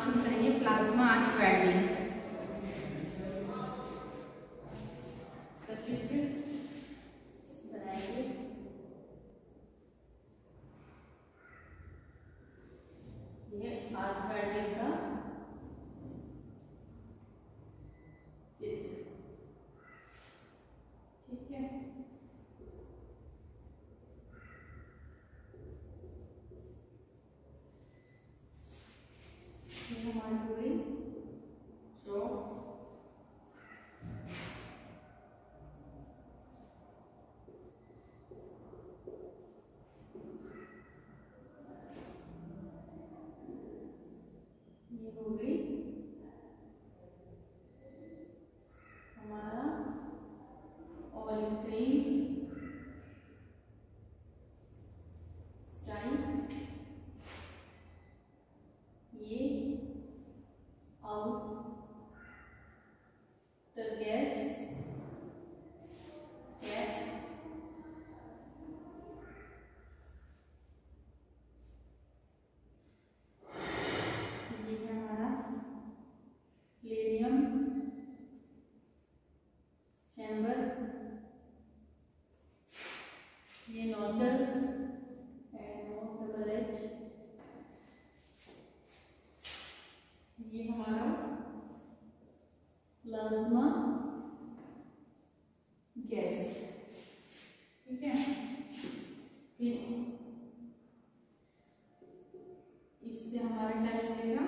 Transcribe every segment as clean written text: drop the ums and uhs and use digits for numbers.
हम करेंगे plasma unfolding. चित्र बनाएंगे। ये अनफोल्डिंग का चित्र, ठीक है। ये हमारी हो गई जो ये हो गई हमारा ऑलिफ्रेम स्टाइल। ये आउटर गैस कैप, ये है हमारा प्लेनियम चैम्बर, ये नोजल NO, ये हमारा प्लाज्मा गैस, ठीक है। फिर इससे हमारा क्या निकलेगा,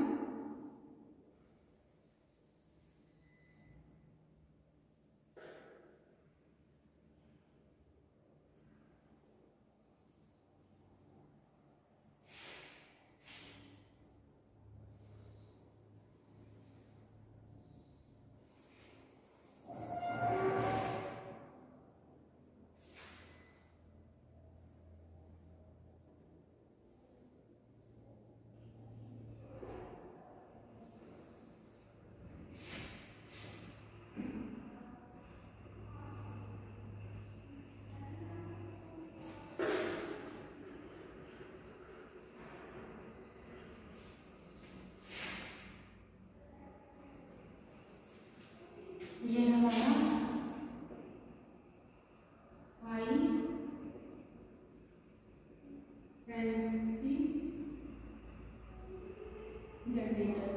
ये हमारा हाई फ्रीक्वेंसी जनरेटर,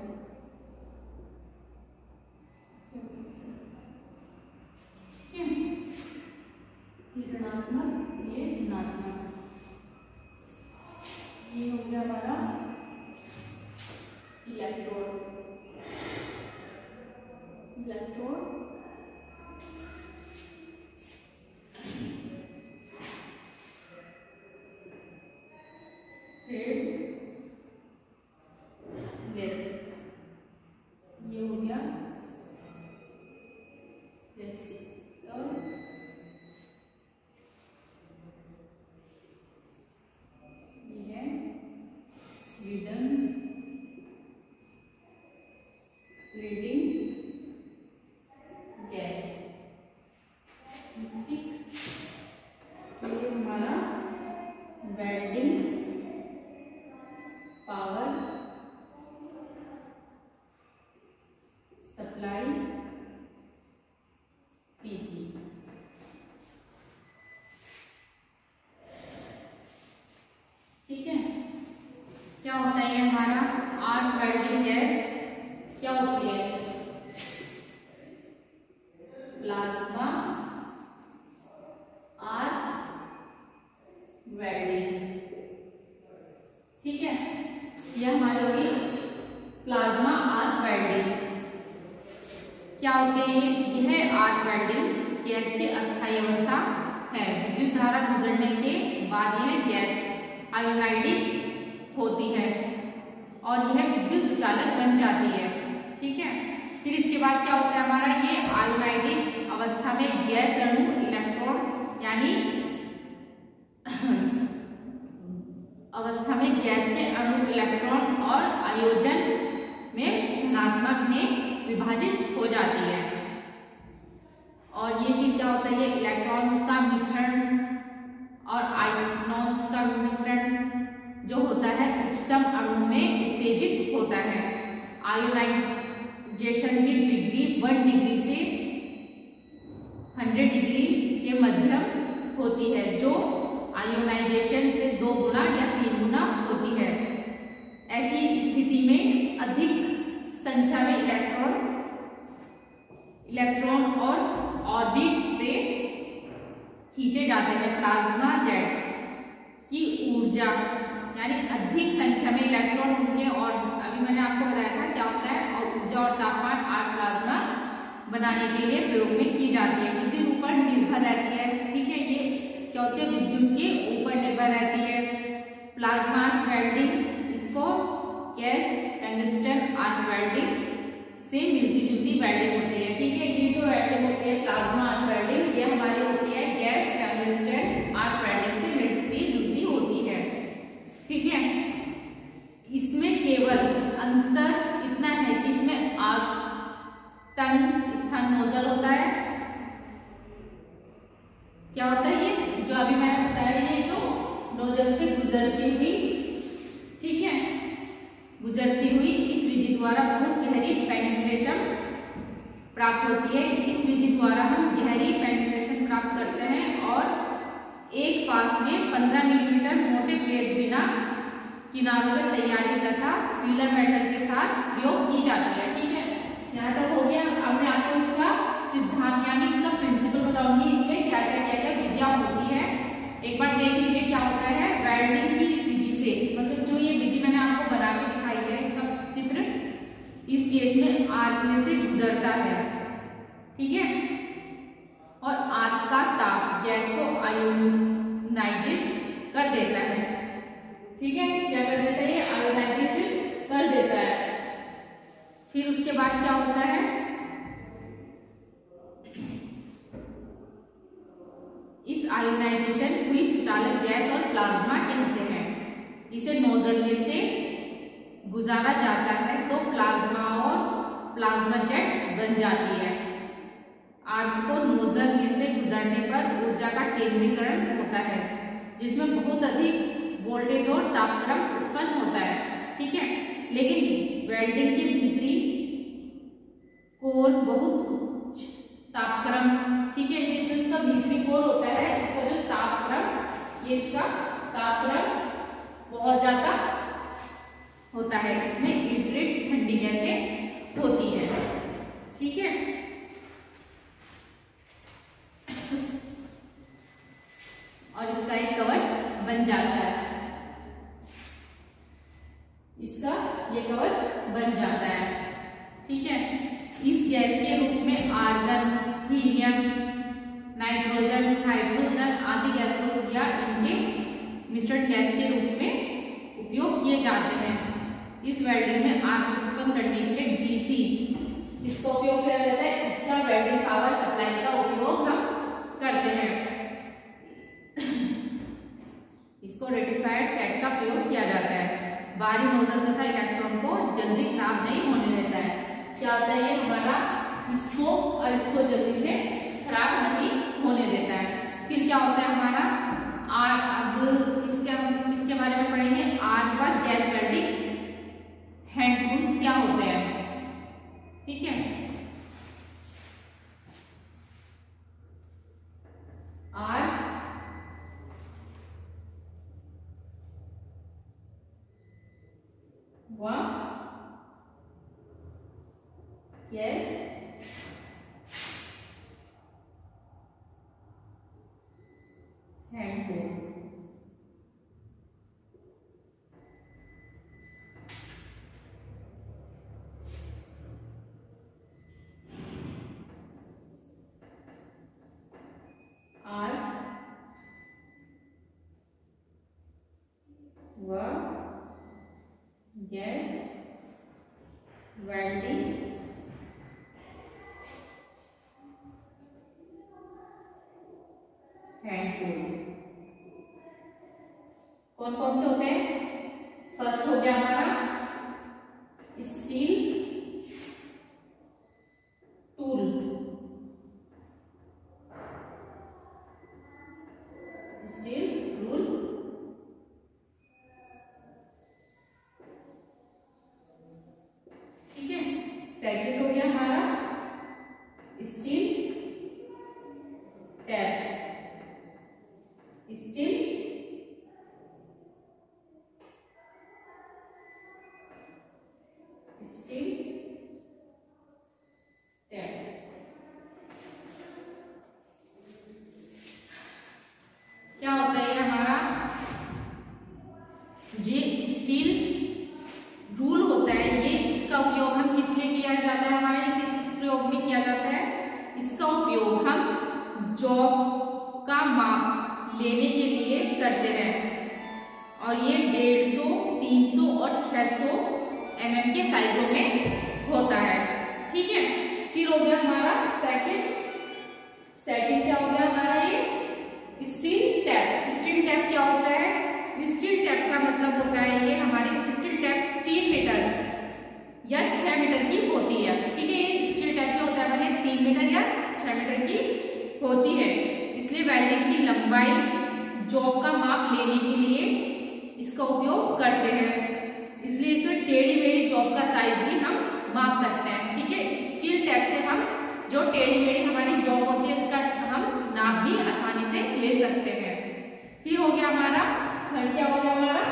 ठीक है। ये ऋणात्मक, ये धनात्मक, ये हो गया हमारा इलेक्ट्रोड। इलेक्ट्रोड थ्रेड लेंथ, ये हो गया रेसिस्टर, ये है स्वीडन स्लीडिंग गैस, ठीक। ये हमारा वेल्डिंग पावर सप्लाई पीसी, ठीक है। क्या होता है ये हमारा आर्क वेल्डिंग गैस, क्या होती है, प्लाज्मा आर्क वेल्डिंग, ठीक है। यह हमारी होगी प्लाज्मा आर्क वेल्डिंग। क्या होते हैं यह आर्क वेल्डिंग गैस की अस्थायी अवस्था है। विद्युत धारा गुजरने के बाद यह गैस आयोनाइडिक होती है और यह विद्युत सुचालक बन जाती है, ठीक है। फिर इसके बाद क्या होता है हमारा, ये आयोनाइडिक अवस्था में गैस अणु इलेक्ट्रॉन यानी अवस्था में गैस के अणु इलेक्ट्रॉन और आयोजन में धनात्मक में विभाजित हो जाती है। और ये फिर क्या होता है, ये इलेक्ट्रॉन्स का मिश्रण और आयनॉन्स का मिश्रण जो होता है उच्चतम अणु में उत्तेजित होता है। आयोनाइजेशन की डिग्री 1 डिग्री से 100 डिग्री के मध्यम होती है, जो आयोनाइजेशन से 2 गुना या 3 गुना होती है। ऐसी स्थिति में अधिक संख्या में इलेक्ट्रॉन और ऑर्बिट से खींचे जाते हैं। प्लाज्मा जेट की ऊर्जा, यानी अधिक संख्या में इलेक्ट्रॉन उनके, और अभी मैंने आपको बताया था क्या होता है, और ऊर्जा और तापमान आर्क प्लाज्मा बनाने के लिए प्रयोग में की जाती है। विद्युत ऊपर निर्भर रहती है, ठीक है, ये क्या होती है, विद्युत के ऊपर निर्भर रहती है। प्लाज्मा वेल्डिंग, इसको गैस टंगस्टन आर्क वेल्डिंग से मिलती जुलती वेल्डिंग होती है, ठीक है। ये जो वेल्डिंग होती है प्लाज्मा आर्क वेल्डिंग, ये हमारी होती है गैस टंगस्टन आर्क वेल्डिंग से मिलती जुलती होती है, ठीक है। इसमें केवल अंतर इतना है कि इसमें आर्क टंग स्थान नोजल होता है। क्या होता है ये, जो अभी मैंने बताया, ये जो नोजल से गुजरती हुई, ठीक है, गुजरती हुई इस विधि द्वारा बहुत गहरी पेनिट्रेशन प्राप्त होती है। इस विधि द्वारा हम गहरी पेनिट्रेशन प्राप्त करते हैं और एक पास में 15 मिलीमीटर मोटे प्लेट बिना किनारों की तैयारी तथा फीलर मेटल के साथ प्रयोग की जाती है, ठीक है। यहाँ तक हो गया। अब मैं आपको इसका सिद्धांत यानी इसका प्रिंसिपल बताऊंगी, इसमें क्या क्या विधियां होती है। एक बार देख लीजिए क्या होता है। वेल्डिंग की इस विधि से, मतलब जो ये विधि मैंने आपको बना के दिखाई है, इसका चित्र, इस केस में आर्क में से गुजरता है, ठीक है, और आर्क का ताप गैस को आयोनाइज कर देता है, ठीक है। क्या कर देता है, ये आयोनाइजेशन कर देता है। फिर उसके बाद क्या होता है, इस आयोनाइजेशन हुई सुचालक गैस और प्लाज्मा कहते हैं। इसे नोजल में से गुजारा जाता है तो प्लाज्मा और प्लाज्मा जेट बन जाती है। आर्क को नोजल में से गुजरने पर ऊर्जा का केंद्रीकरण होता है, जिसमें बहुत अधिक वोल्टेज और तापक्रम उत्पन्न होता है, ठीक है। लेकिन वेल्डिंग के भीतरी कोर बहुत उच्च तापक्रम, ठीक है, ये जो इसका भीतरी कोर होता है, इसका जो तापक्रम, ये इसका तापक्रम बहुत ज्यादा होता है। इसमें ईथरेट ठंडी गैसें होती है, ठीक है। और इसका एक कवच बन जाता है, इसका ये कवच बन जाता है, ठीक है। इस गैस के रूप में आर्गन, हीलियम, नाइट्रोजन, हाइड्रोजन आदि गैसों या इनके मिश्रण गैस के रूप में उपयोग किए जाते हैं। इस वेल्डिंग में आग उत्पन्न करने के लिए डीसी इसका उपयोग किया जाता है। इसका वेल्डिंग पावर सप्लाई का उपयोग हम करते हैं। इसको रेक्टिफायर सेट का प्रयोग किया जाता है। बाहरी नोजल तथा इलेक्ट्रॉन को जल्दी खराब नहीं होने देता है। क्या होता है, ये हमारा इसको और इसको जल्दी से खराब नहीं होने देता है। फिर क्या होता है हमारा अब इसके बारे में पढ़ेंगे। आर्क व गैस वेल्डिंग हैंड टूल्स क्या होते हैं, ठीक है। आर्क व गैस हैंड टूल, व गैस वेल्डिंग हैंड टूल कौन कौन से होते हैं। फर्स्ट हो गया हमारा steel tool, steel tool, second हो गया हमारा स्टील टैप, स्टील टैप। क्या होता है हमारा ये स्टील रूल होता है, ये इसका उपयोग हम किस लिए किया जाता है, हमारे किस प्रयोग में किया जाता है, इसका उपयोग हम जॉब का माप लेने के लिए करते हैं और ये 150, 300 और 600 mm के साइजों में होता है। ठीक है, फिर हो गया हमारा सेकंड क्या हो गया हमारा ये स्टील टैप। स्टील टैप क्या होता है, स्टील टैप का मतलब होता है ये हमारी स्टील टैप 3 मीटर या 6 मीटर की होती है। ठीक है, ये स्टील टैप जो होता है हमारे 3 मीटर या 6 मीटर की होती है, इसलिए वेल्डिंग की लंबाई जॉब का माप लेने के लिए इसका उपयोग करते हैं, इसलिए इसे टेढ़ी मेढ़ी जॉब का साइज भी हम माप सकते हैं। ठीक है, स्टील टैप से हम जो टेढ़ी मेढ़ी हमारी जॉब होती है उसका हम नाप भी आसानी से ले सकते हैं। फिर हो गया हमारा थर्ड, क्या हो गया हमारा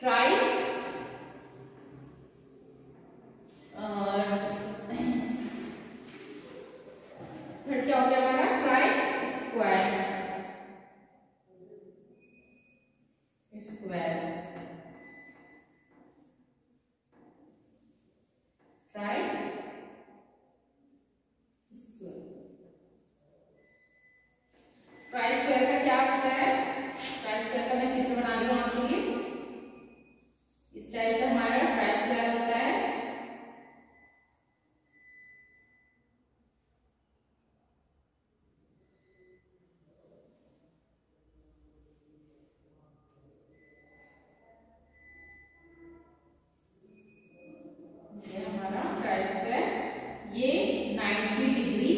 ट्राई थर्ड क्या हो गया हमारा ट्राई स्क्वायर। ट्राई स्क्वायर का क्या होता है, ट्राई स्क्वायर का मैं चित्र बना रही हूँ आपके लिए। इस टाइप से हमारा ट्राई स्क्वायर होता है। ये हमारा ट्राई स्क्वायर, ये 90 डिग्री,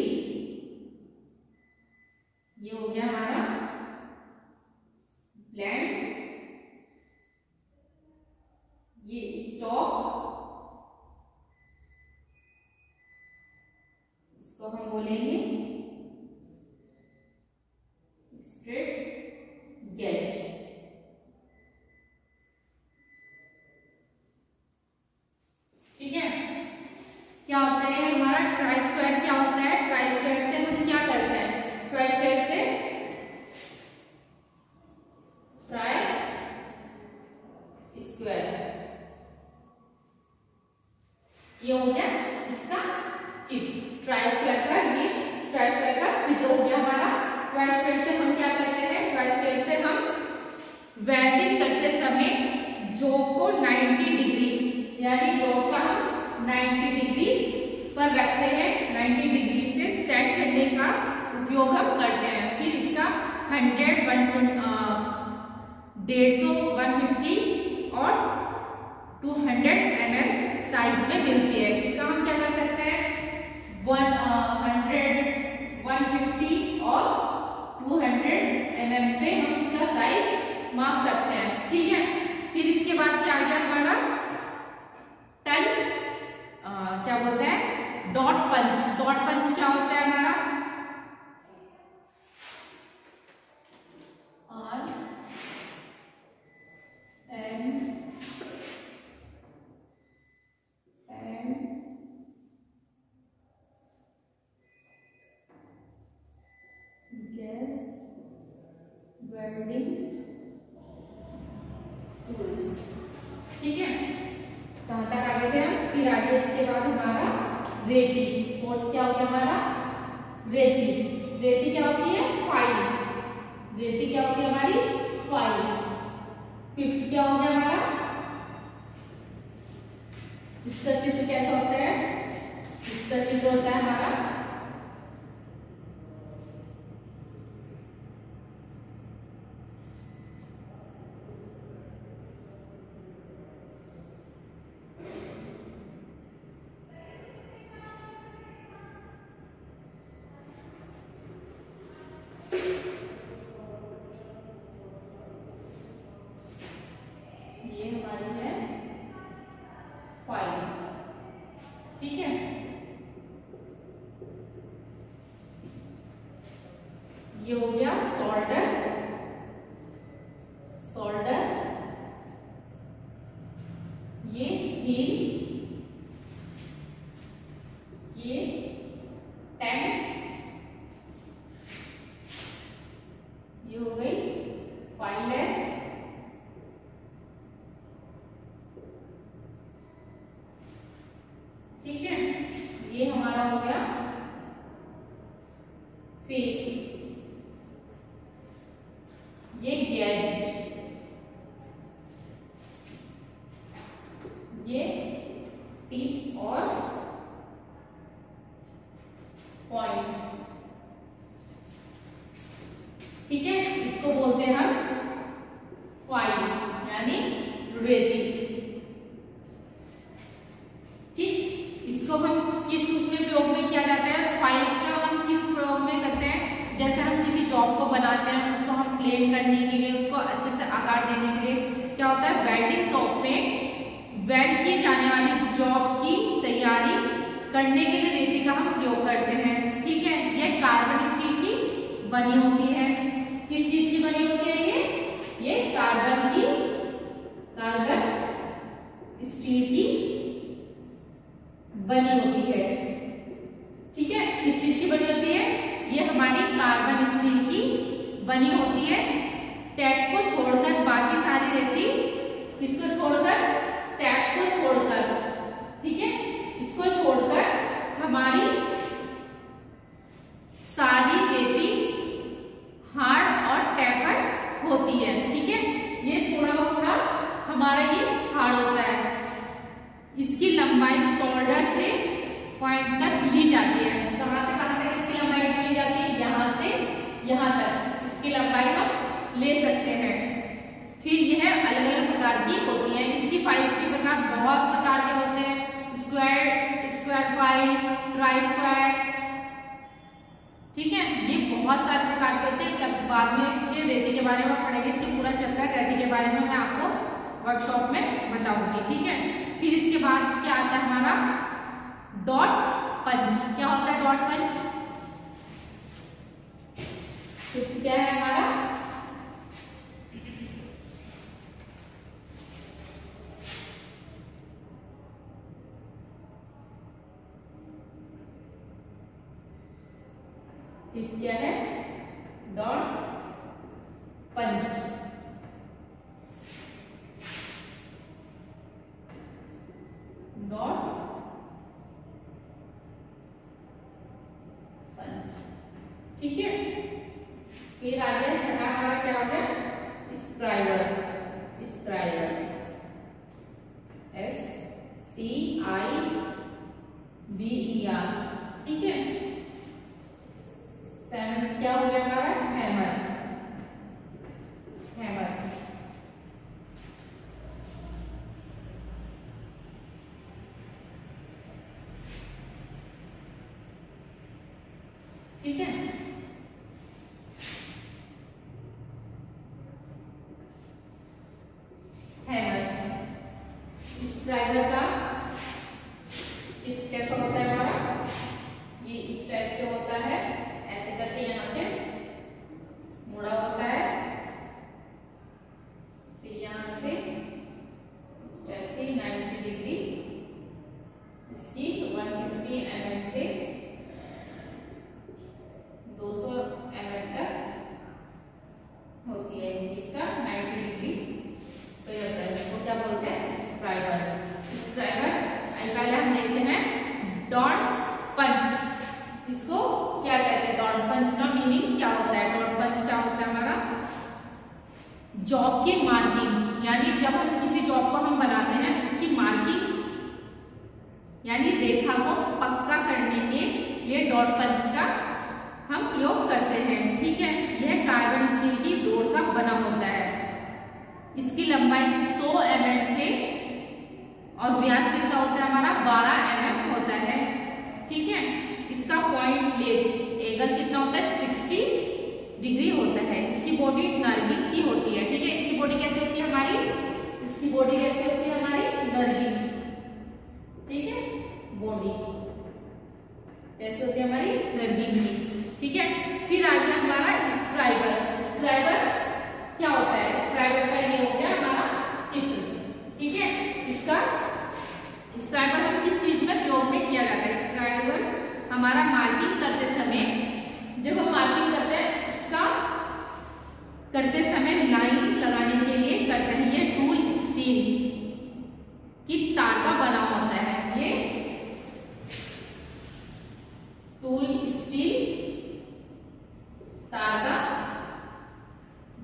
ये हो गया हमारा ब्लेंड, ये स्टॉप, इसको हम बोलेंगे स्ट्रेट गेज। ठीक है, क्या होता है हमारा ट्राई स्क्वायर, क्या होता है ट्राई स्क्वायर से हम क्या करते हैं, ट्राई स्क्वायर से ट्राई स्क्वायर, ये हो गया इसका चित्र। ट्राई स्क्वायर का ये ट्राई स्क्वायर का चित्र हो गया हमारा। ट्राई स्क्वायर से हम क्या करते हैं, ट्राई स्क्वायर से हम वेल्डिंग करते समय जॉब को 90 डिग्री यानी जॉब का हम 90 डिग्री पर रखते हैं, 90 डिग्री से सेट करने का उपयोग हम करते हैं। फिर इसका 100, 150, 150 और 200 mm साइज में मिलती है। इसका हम क्या कर सकते हैं, 100, 150 और 200 mm पे हम इसका साइज माप सकते हैं। ठीक है, फिर इसके बाद क्या आ गया हमारा टन, क्या बोलते हैं डॉट पंच। डॉट पंच क्या होता है हमारा, वेल्डिंग टूल्स। ठीक है, कहाँ तक आगे थे हम, फिर आगे इसके बाद हमारा रेती। और क्या हो गया हमारा रेती, रेती क्या होती है फाइल, रेती क्या होती है हमारी फाइल। फिफ्थ क्या हो गया हमारा, इसका चित्र कैसा होता है, इसका चित्र होता है हमारा फाइल। ठीक है। ये हो गया सोल्डर, सोल्डर, ये हील, ये टैंक, ये हो गई पायलट, ठीक है। ये हमारा हो गया फेस, ये गैज, ये टिप और पॉइंट, ठीक है। इसको बोलते हैं हम फाइल यानी रेती, ठीक। इसको हम किस उसमें प्रयोग में किया जाता है, फाइल्स का हम किस प्रयोग में करते हैं, जैसे हम किसी जॉब को बनाते हैं, उसको हम प्लेन करने के लिए, उसको अच्छे से आकार देने के लिए क्या होता है, वेल्डिंग शॉप में वेल्ड की जाने वाली जॉब की तैयारी करने के लिए रेती का हम प्रयोग करते हैं, ठीक है। यह कार्बन स्टील की बनी होती है। किस चीज की बनी होती है ये कार्बन की, कार्बन स्टील की बनी होती है, ठीक है। किस चीज की बनी होती है, ये हमारी कार्बन स्टील की बनी होती है। टैप को छोड़कर बाकी सारी रेती, किसको छोड़कर, टैप को छोड़कर, ठीक है, इसको छोड़कर हमारी सारी रेती हार्ड और टैपर होती है, ठीक है। ये पूरा का पूरा हमारा ये हार्ड होता है। इसकी लंबाई शोल्डर से पॉइंट तक ली जाती है। कहां से कहां तक इसकी लंबाई ली जाती है, यहां से यहां तक इसकी लंबाई हम ले सकते हैं। फिर यह अलग अलग प्रकार की होती है। इसकी फाइल्स के प्रकार बहुत प्रकार के होते हैं, square, square file, try square, ठीक है। ये बहुत सारे प्रकार के होते हैं। सब बाद में इसके रेती के बारे में पढ़ेंगे, इसके पूरा चैप्टर रेती के बारे में मैं आपको वर्कशॉप में बताऊंगी, ठीक है। फिर इसके बाद क्या आता है हमारा डॉट पंच। क्या होता है डॉट पंच, तो क्या है हमारा, फिर क्या है डॉट पंच, डॉट पंच, ठीक है। फिर आ गया छठा हमारा क्या हो गया, स्क्राइबर, स्क्राइबर, SCIBER, ठीक है। सेवन क्या हो गया हमारा हैमर, हैमर, ठीक है। हैमर, स्क्राइबर का चित्र कैसा होता है हमारा, ये इस टाइप से होता है, ऐसे करके यहां से मुड़ा होता है, फिर यहां से इस टाइप से 90 डिग्री इसकी 150 mm से 200 mm तक होती है, इसका 90 डिग्री होता है। इसको क्या बोलते हैं, स्क्राइबर। स्क्राइबर पहले हम देखते हैं डॉट पंच। इसको क्या कहते हैं, डॉट पंच का मीनिंग क्या होता है। डॉट पंच क्या होता है हमारा, जॉब की मार्किंग, यानी जब हम किसी जॉब को हम बनाते हैं उसकी मार्किंग यानी रेखा को पक्का करने के लिए डॉट पंच का हम प्रयोग करते हैं, ठीक है। यह कार्बन स्टील की रोड का बना होता है। इसकी लंबाई 100 mm से और व्यास कितना होता है हमारा 12 mm होता है, ठीक है। इसका पॉइंट एंगल कितना होता है 60 डिग्री होता है। इसकी बॉडी नर्गिंग की होती है, ठीक है। इसकी बॉडी कैसे होती है हमारी, इसकी बॉडी कैसे होती है हमारी नर्गिंग, ठीक है, बॉडी। कैसे होती है हमारी रनिंग की। ठीक है, फिर आ गया हमारा स्क्राइबर। स्क्राइबर क्या होता है? स्क्राइबर का ये हो गया हमारा चित्र। ठीक है, इसका स्क्राइबर हम किस चीज में प्रयोग में किया जाता है? स्क्राइबर हमारा मार्किंग करते समय, जब हम मार्किंग करते हैं इसका करते समय लाइन लगाने के लिए करते हैं। ये टूल स्टील की तार का बना होता है। ये टूल स्टील तार का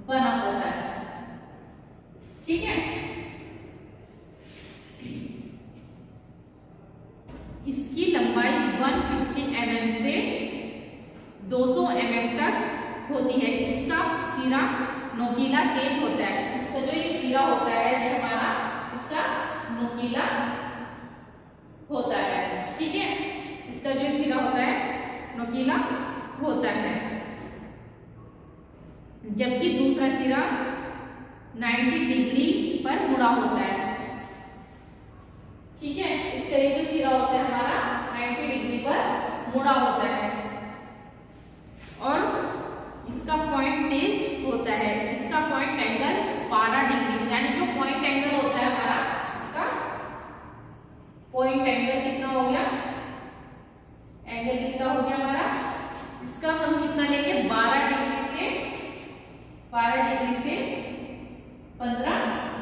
बना होता है। ठीक है, इसकी लंबाई 150 mm से 200 mm तक होती है। इसका सिरा नोकीला तेज होता है। इसका जो ये सिरा होता है ये हमारा इसका नोकीला होता है। ठीक है, इसका जो सिरा होता है नोकीला होता है, जबकि दूसरा सिरा 90 डिग्री पर मुड़ा होता है। ठीक है, इसका ये जो सिरा होता है हमारा 90 डिग्री पर मुड़ा होता है और इसका पॉइंट तेज होता है। इसका पॉइंट एंगल 12 डिग्री, यानी जो पॉइंट एंगल होता है हमारा, इसका पॉइंट एंगल कितना हो गया? एंगल कितना हो गया हमारा? इसका हम कितना लेंगे? 12 डिग्री से 15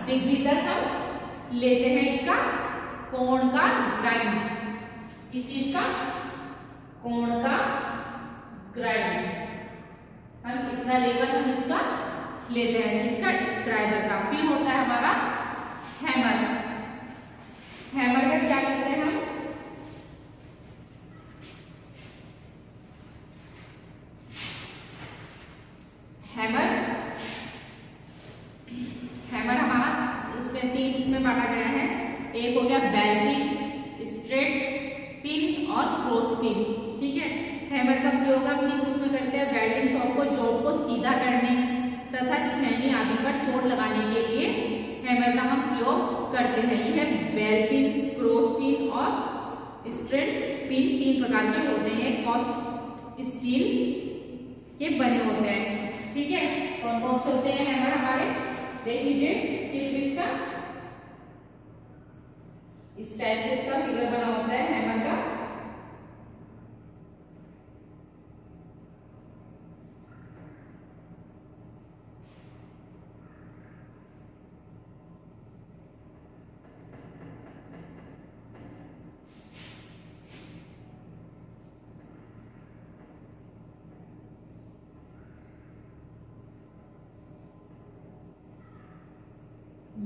डिग्री तक हम लेते हैं इसका कोण का ग्राइंड। इस चीज का कोण का ग्राइंड हम कितना लेवल हम इसका लेते हैं, इसका स्क्राइबर का। फिर होता है हमारा हैमर। हैमर का क्या करते हैं हम? हैमर हमारा उसमें 3 उसमें बांटा गया है। एक हो गया बेल पिन, स्ट्रेट पिन और क्रॉस पिन। ठीक है, हैमर का प्रयोग हम किस उसमें करते हैं? वेल्डिंग शॉप को जॉब को सीधा करने तथा छेनी आदि पर चोट लगाने के लिए हैमर का हम प्रयोग करते हैं। यह बेल पिन, क्रॉस पिन और स्ट्रेट पिन 3 प्रकार के होते हैं, कॉस्ट स्टील के बने होते हैं। ठीक है, कौन कौन से होते हैं हैमर हमारे? देख लीजिए चित्र इसका, इस टाइप से इसका फिगर बना होता है हैमर का।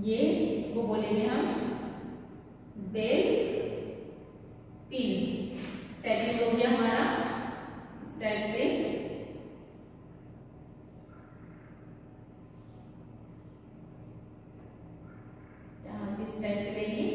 ये इसको बोलेंगे हम बेल पिन। सेकंड हो गया हमारा इस टाइप से, यहां से इस टाइप से लेंगे।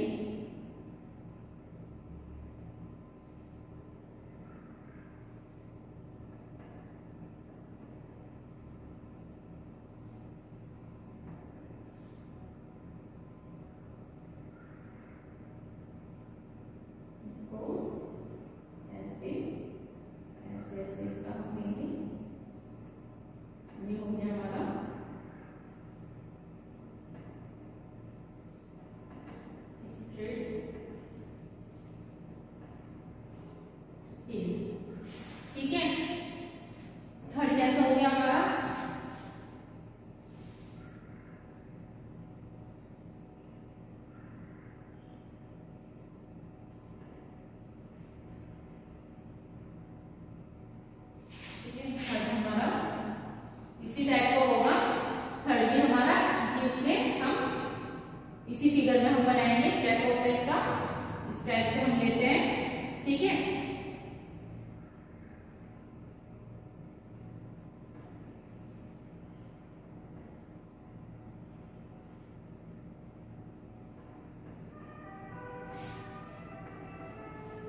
ऐसे ऐसे ऐसे इसका हम लेंगे। ये हो गया हमारा स्ट्रेट पिन। ठीक है, थर्ड कैसा हो गया हमारा? इसी टाइप का होगा थर्ड भी हमारा। इसी उसमें हम इसी फिगर में हम बनाएंगे कैसे होता है इसका। इस टाइप से हम लेते हैं। ठीक है,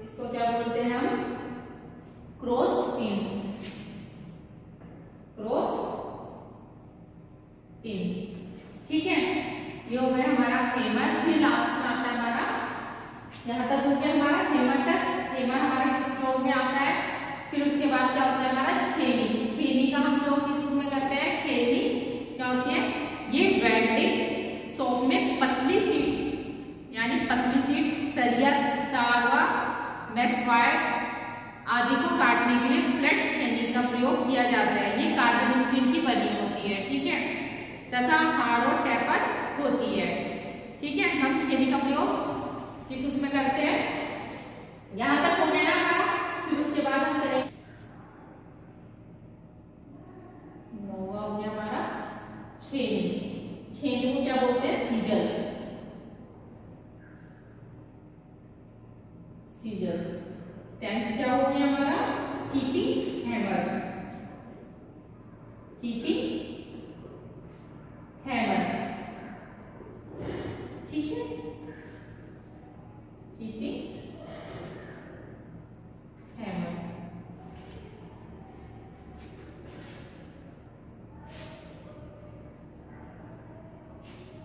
इसको क्या बोलते हैं हम? Cross pin. Cross pin. ठीक है, ये हो गया हमारा हैमर। फिर लास्ट में आता है हमारा, यहाँ तक हो गया हमारा हैमर तक। हैमर हमारा किस फ्लोर में आता है? सरिया, तार व मेश वायर आदि को काटने के लिए फ्लैट छेनी का प्रयोग किया जाता है। ये कार्बन स्टील की बनी होती है, ठीक है, तथा हार्ड और टेपर होती है, ठीक है। हम छेनी का प्रयोग किस उसमें करते हैं, यहां तक हो गया हमारा। फिर उसके बाद हम करेंगे नौवा हो गया हमारा छेनी। छेनी को क्या बोलते हैं, सीजर। सीजर। 10th क्या हो गया हमारा, चीपिंग हैमर। चीपिंग हैमर, ठीक है, चीपिंग हैमर।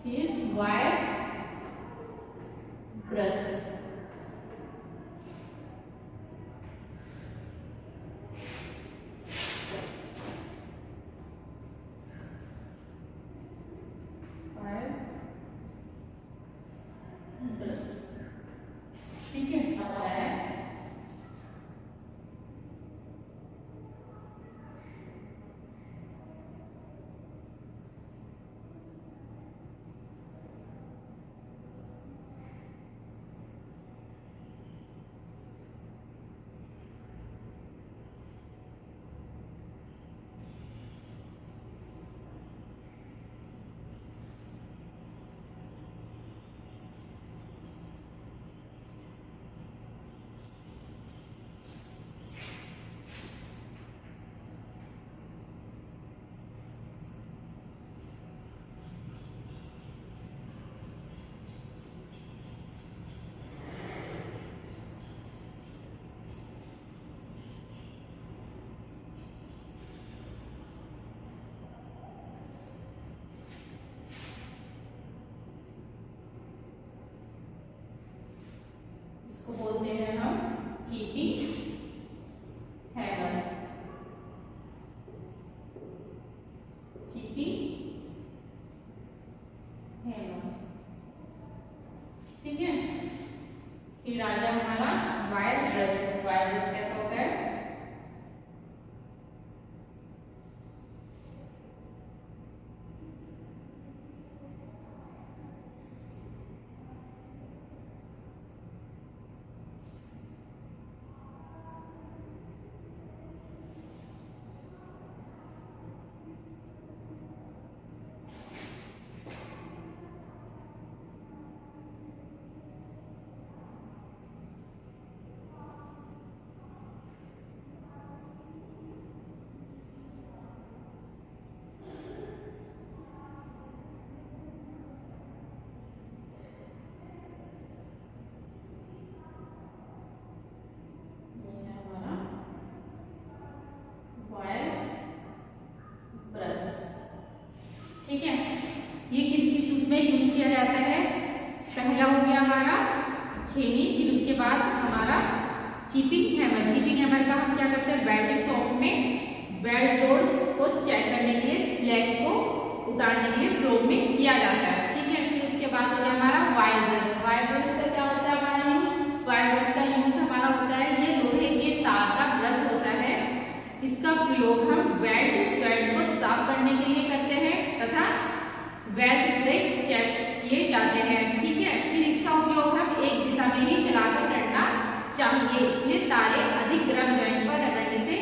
फिर वायर ब्रश। ठीक है, इसको बोलते हैं हम चीपिंग हैमर। चीपिंग हैमर, ठीक है। फिर आ गया हमारा वायर ब्रश। वायर ब्रश कैसा होता है, ठीक है। ये किस किस उसमें यूज किया जाता है, पहला हो गया हमारा छेनी, फिर उसके बाद हमारा चीपिंग हैमर। चीपिंग हैमर का हम क्या करते हैं, वेल्डिंग शॉप में वेल्ड जोड़ को चेक करने के लिए, स्लैग को उतारने के लिए प्रयोग में किया जाता है, ठीक है। फिर उसके बाद हो गया हमारा वायर ब्रश। वायर ब्रश का क्या होता है हमारा यूज, वायर ब्रश का यूज हमारा होता है, ये लोहे के तार का ब्रश होता है। इसका प्रयोग हम वेल्ड जॉइंट को साफ करने के लिए करते हैं तथा वेल्ड ब्रेक चेक किए जाते हैं, ठीक है। फिर इसका उपयोग हम एक दिशा में ही चलाकर करना चाहिए, इसलिए तारे अधिक गर्म जॉइंट पर रगड़ने से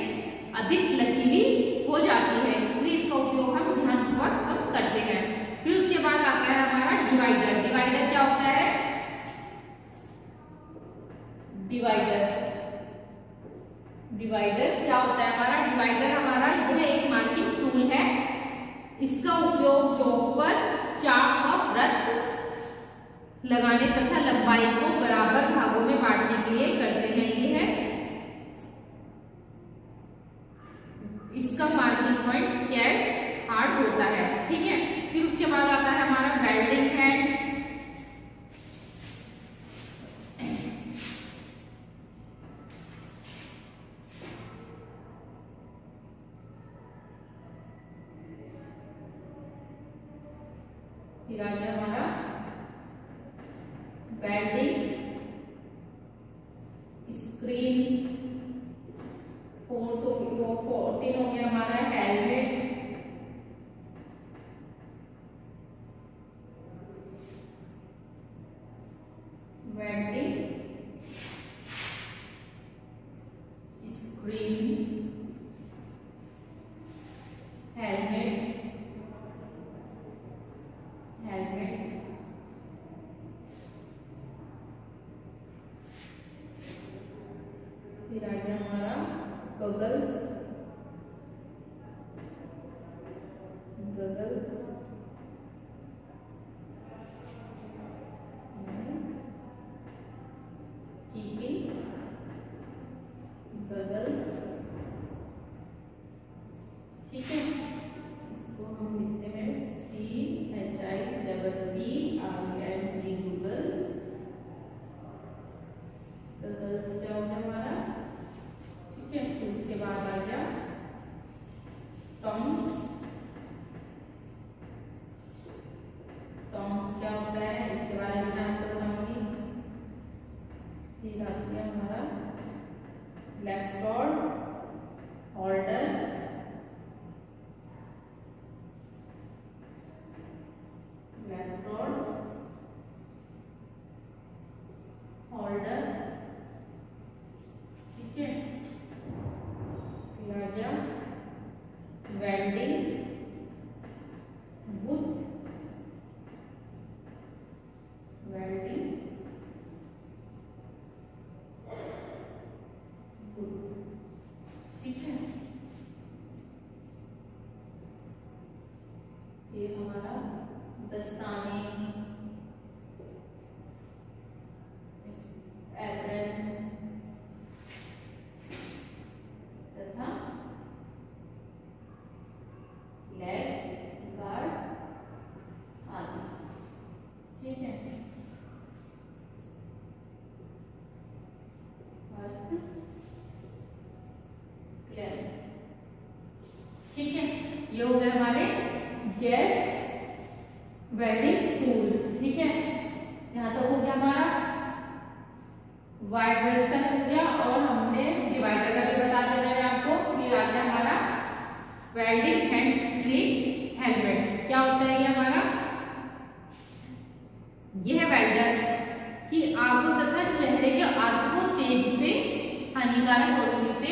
अधिक लचीली हो जाती है, इसलिए इसका उपयोग हम ध्यानपूर्वक हम करते हैं। फिर उसके बाद आता है हमारा डिवाइडर। डिवाइडर क्या होता है, डिवाइडर। डिवाइडर क्या होता है हमारा, डिवाइडर हमारा यह एक मार्किंग टूल है। इसका उपयोग चौक पर चाप का वृत्त लगाने तथा लंबाई को बराबर भागों में बांटने के लिए करते हैं। ये है इसका मार्किंग पॉइंट कैस हार्ड होता है, ठीक है। फिर उसके बाद आता है हमारा वेल्डिंग हैंड। फिर आ गया हमारा वेल्डिंग स्क्रीन, 14 हो गया हमारा हेलमेट, वेल्डिंग, स्क्रीन, हेलमेट, फिर आ गया हमारा गॉगल्स, चीपिंग, गॉगल्स, ठीक है। इसको हम लिखते हैं CHIPPING, गूगल। गॉगल्स क्या होगा हमारा, ठीक है। फिर उसके बाद आ गया टॉन्ग्स, क्या होता है इसके बारे में मैं आपको बताऊंगी। फिर आ गया हमारा इलेक्ट्रोड होल्डर, ठीक है। फिर आ गया वेल्डिंग बुथ, ठीक है। ये हमारा दस्ताने, एप्रन तथा लेग गार्ड आदि, ठीक है। ठीक है, ये हो गए हमारे गैस वेल्डिंग टूल, ठीक है। यहाँ तक हो गया हमारा वायर ब्रश तक हो गया, और हमने डिवाइडर का भी बता देना है आपको। फिर आ गया हमारा वेल्डिंग हैंड स्क्रीन हेलमेट। क्या होता है ये हमारा, यह वेल्डर की आंखों तथा चेहरे के आर्क को तेज से हानिकारक रोशनी से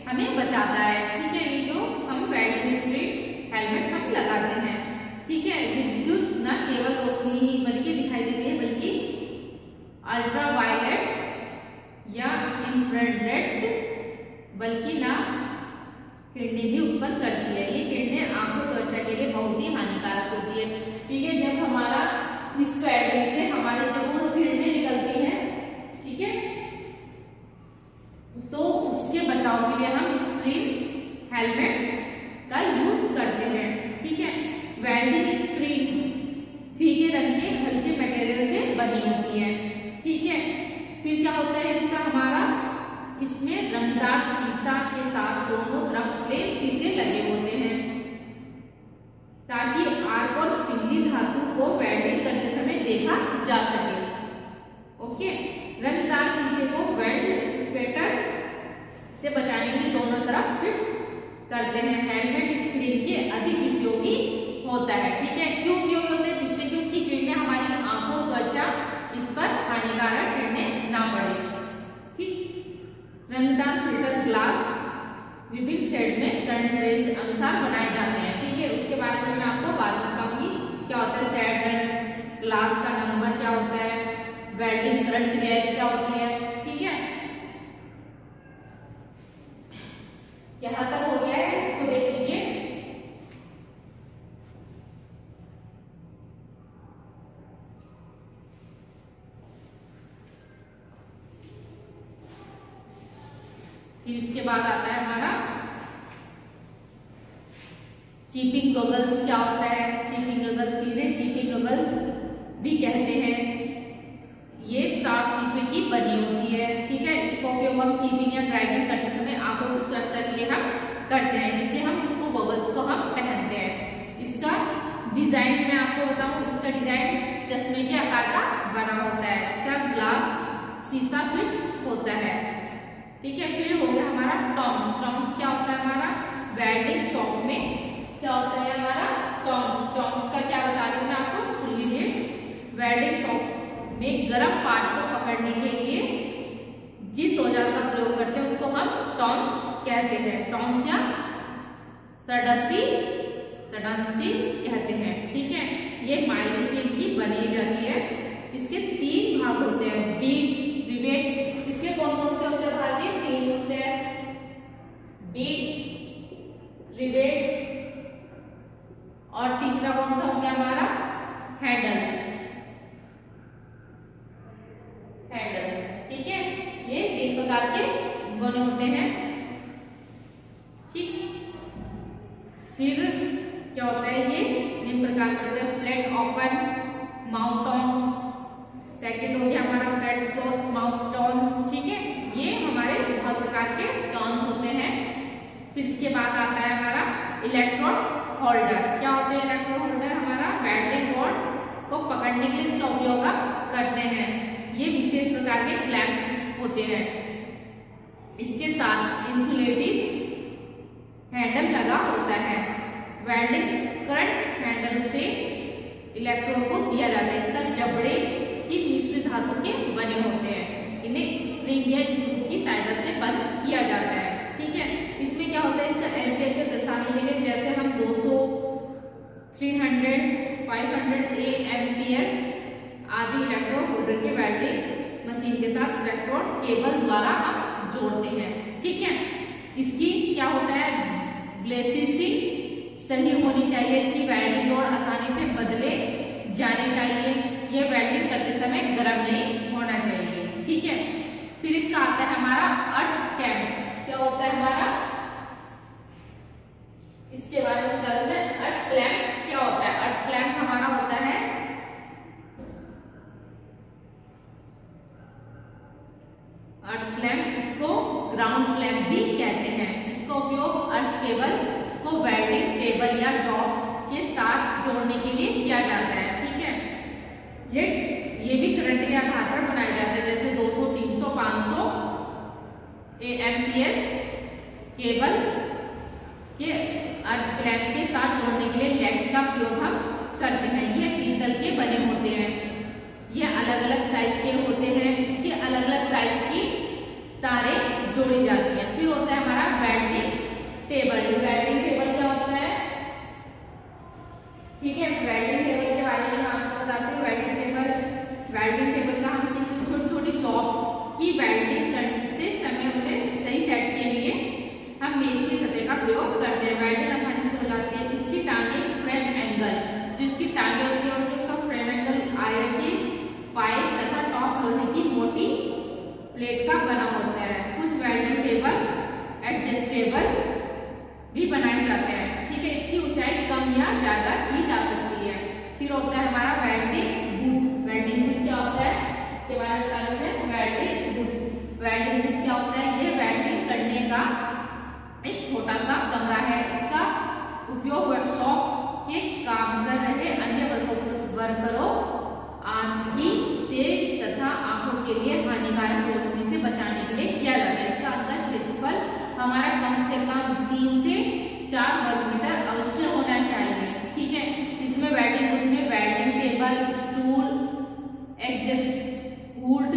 हमें बचाता है, ठीक है। ये जो हम वेल्डिंग स्क्रीन हेलमेट हम लगाते हैं, ठीक है। विद्युत न केवल रोशनी ही बल्कि दिखाई देती है, बल्कि अल्ट्रावायलेट या इंफ्रारेड बल्कि ना किरणें भी उत्पन्न करती है। ये किरणें आंखों त्वचा के लिए बहुत ही हानिकारक होती है, ठीक है। जब हमारा इस वेल्डिंग से हमारे जब वो किरणें निकलती हैं, ठीक है, तो उसके बचाव के लिए हम स्क्रीन हेलमेट का यूज करते हैं, ठीक है। वेल्डिंग स्क्रीन फीके रंग के हल्के मटेरियल से बनी होती है, ठीक है। फिर क्या होता है इसका हमारा, इसमें रंगदार शीशा के साथ दोनों तरफ प्लेन शीशे लगे होते हैं, ताकि आर्क और पिघली धातु को वेल्डिंग करते समय देखा जा सके, ओके। रंगदार शीशे को वेल्ड स्पेटर से बचाने के लिए दोनों तरफ फिट करते हैं। हेलमेट स्क्रीन के अधिक उपयोगी होता है, ठीक है। क्यों उपयोगी होता है, जिससे कि उसकी किरणें हमारी आंखों त्वचा इस पर हानिकारक किरणें ना पड़े, ठीक। रंगदार फिल्टर ग्लास विभिन्न शेड में करंट रेंज अनुसार बनाए जाते हैं, ठीक है। उसके बारे में मैं आपको बात बताऊंगी, क्या होता है शेड रंग, ग्लास का नंबर क्या होता है, वेल्डिंग करंट गेज क्या होती है, ठीक है। यहां तक हो गया है, इसको देख लीजिए। फिर इसके बाद आता है हमारा चीपिंग गॉगल्स। क्या होता है चीपिंग गॉगल्स, इन्हें चीपिंग गॉगल्स भी कहते हैं। ये साफ शीशे की बनी होती है, ठीक है। इसका उपयोग हम चीपिंग या ड्राइविंग करते समय आंखों की सुरक्षा के लिए हम करते हैं, इसलिए हम इसको गॉगल्स को हम पहनते हैं। इसका डिजाइन मैं आपको बताऊं, इसका डिजाइन चश्मे के आकार का बना होता है। इसका ग्लास शीशा फिट होता है, ठीक है। फिर हो गया हमारा टॉन्ग्स। टॉन्ग्स क्या होता है हमारा वेल्डिंग शॉप में क्या होता है हमारा टॉन्ग्स। टॉन्ग्स का क्या बता रही हूँ मैं आपको, सुन लीजिए। वेल्डिंग शॉप में गर्म पार्ट को पकड़ने के लिए जिस औजार का प्रयोग करते हैं उसको हम टॉन्ग्स कहते हैं। टॉन्ग्स या सडसी कहते हैं। ठीक है, ये माइल्ड स्टील की बनाई जाती है। इसके 3 भाग होते हैं, बीट, रिवेट। इसके कौन कौन से होते हैं भाग? ये 3 होते हैं, बीट, रिवेट और तीसरा कौन सा हो गया हमारा हैंडल। ठीक है, ये 3 प्रकार के बने होते हैं। ठीक, फिर क्या होता है ये 3 प्रकार के होते हैं, flat open mouth tongs. Second हो गया हमारा फ्लैट क्लोथ माउथ टॉन्ग्स। ठीक है, ये हमारे बहुत प्रकार के टॉन्ग्स होते हैं। फिर इसके बाद आता है हमारा इलेक्ट्रोड होल्डर। क्या होते हैं इलेक्ट्रोड होल्डर? हमारा वेल्डिंग रॉड को पकड़ने के लिए इसका उपयोग करते हैं। ये विशेष प्रकार के क्लैंप होते हैं। इसके साथ इंसुलेटिव हैंडल लगा होता है। वेल्डिंग करंट हैंडल से इलेक्ट्रोड को दिया जाता है। इसका जबड़े की मिश्र धातु के बने होते हैं। इन्हें स्प्रिंग या स्क्रू की सहायता से बंद किया जाता है। ठीक है, इसमें क्या होता है इसका एम्पियर को दर्शाने के लिए जैसे हम 200, 300, 500 एम्पियर्स आदि इलेक्ट्रोड होल्डर के वेल्डिंग मशीन के साथ इलेक्ट्रोड केबल द्वारा हम जोड़ते हैं। ठीक है, इसकी क्या होता है ब्लेसिसी सही होनी चाहिए। इसकी वेल्डिंग रोड आसानी से बदले जाने चाहिए। यह वेल्डिंग करते समय गर्म नहीं होना चाहिए। ठीक है, फिर इसका आता है हमारा अर्थ कैम्प। क्या होता है हमारा, इसके बारे में बता दूं मैं। अर्थ क्लैंप क्या होता है? अर्थ क्लैंप हमारा होता है अर्थ क्लैंप, इसको ग्राउंड क्लैंप भी कहते हैं। इसका उपयोग अर्थ केबल को वेल्डिंग टेबल या जॉब के साथ जोड़ने के लिए किया जाता है। ठीक है, ये भी करंट के आधार पर बनाए जाते हैं, जैसे 200, 300, 500 एम्पियर्स केबल के अर्थ क्लैंप के साथ जोड़ने के लिए लेग्स का प्रयोग हम करते हैं। ये पीतल के बने होते हैं। ये अलग अलग साइज के होते हैं। इसके अलग अलग साइज की तारें जोड़ी जाती हैं। फिर होता है हमारा वेल्डिंग टेबल। वेल्डिंग टेबल क्या होता है? ठीक है, वेल्डिंग टेबल के बारे में आपको बताते हैं। वेल्डिंग टेबल का हम किसी छोटी छोटी जॉब की वेल्डिंग करते समय उन्हें सही सेट के लिए हम मेज की सतह का प्रयोग करते हैं। वेल्डिंग आसानी से हो जाती है। इसकी टांगे फ्रेम एंगल, जिसकी टांगे होती है और जिसका फ्रेम एंगल आयरन की पाइप तथा टॉप लोहे की मोटी प्लेट का बना होता है। कुछ वेल्डिंग टेबल एडजस्टेबल भी बनाए जाते हैं। ठीक है, इसकी ऊंचाई कम या ज्यादा की जा सकती है। फिर होता है हमारा वेल्डिंग बूथ। वेल्डिंग बूथ क्या होता है इसके बारे में बता रहे हैं। वेल्डिंग बूथ क्या होता है? ये वेल्डिंग करने का एक छोटा सा कमरा है। इसका उपयोग वर्कशॉप के काम कर रहे अन्य वर्करों आदि तेज तथा आंखों के लिए हानिकारक रोशनी से बचाने के लिए किया जाता है। इसका अंदर क्षेत्रफल हमारा कम से कम 3 से 4 वर्ग मीटर अवश्य होना चाहिए। ठीक है, इसमें वेल्डिंग बूथ में welding table, stool, exhaust would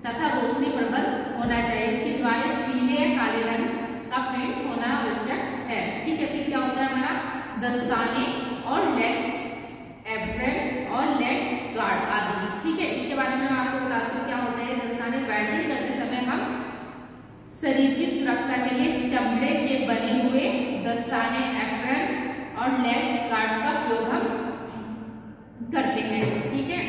तथा रोशनी प्रबंध होना चाहिए। इसकी दीवारें पीले या काले रंग का पेंट होना आवश्यक है। ठीक है, फिर क्या होता है हमारा दस्ताने और लेग एप्रन और लेग गार्ड आदि। ठीक है, इसके बारे में मैं आपको बताती हूँ क्या होता है दस्ताने। वेल्डिंग करते समय हम शरीर की सुरक्षा के लिए चमड़े के बने हुए दस्ताने, एप्रन और लेग गार्ड्स का प्रयोग हम करते हैं। ठीक है,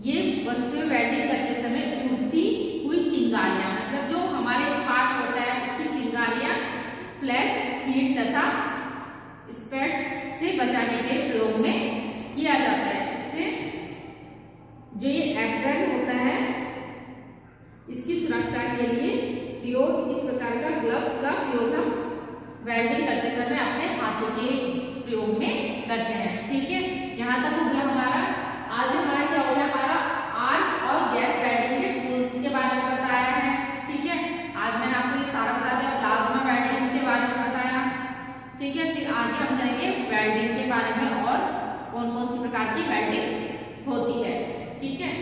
ये वस्तुएं वेल्डिंग करते समय उड़ती हुई चिंगारियां, मतलब जो हमारे स्पार्क होता है उसकी चिंगारियां फ्लैश हीट तथा स्पैट्स से बचाने के प्रयोग में किया जाता है। इससे जो ये एप्रन होता है इसकी सुरक्षा के लिए प्रयोग इस प्रकार का ग्लव्स का प्रयोग हम वेल्डिंग करते समय अपने हाथों के प्रयोग में करते हैं। ठीक है, यहाँ तक हो गया हमारा। आज हमारा क्या हो गया, हमारा आर्क और गैस वेल्डिंग के टूल्स के बारे में बताया। आगे हम करेंगे वेल्डिंग के बारे में और कौन कौन सी प्रकार की वेल्डिंग होती है। ठीक है।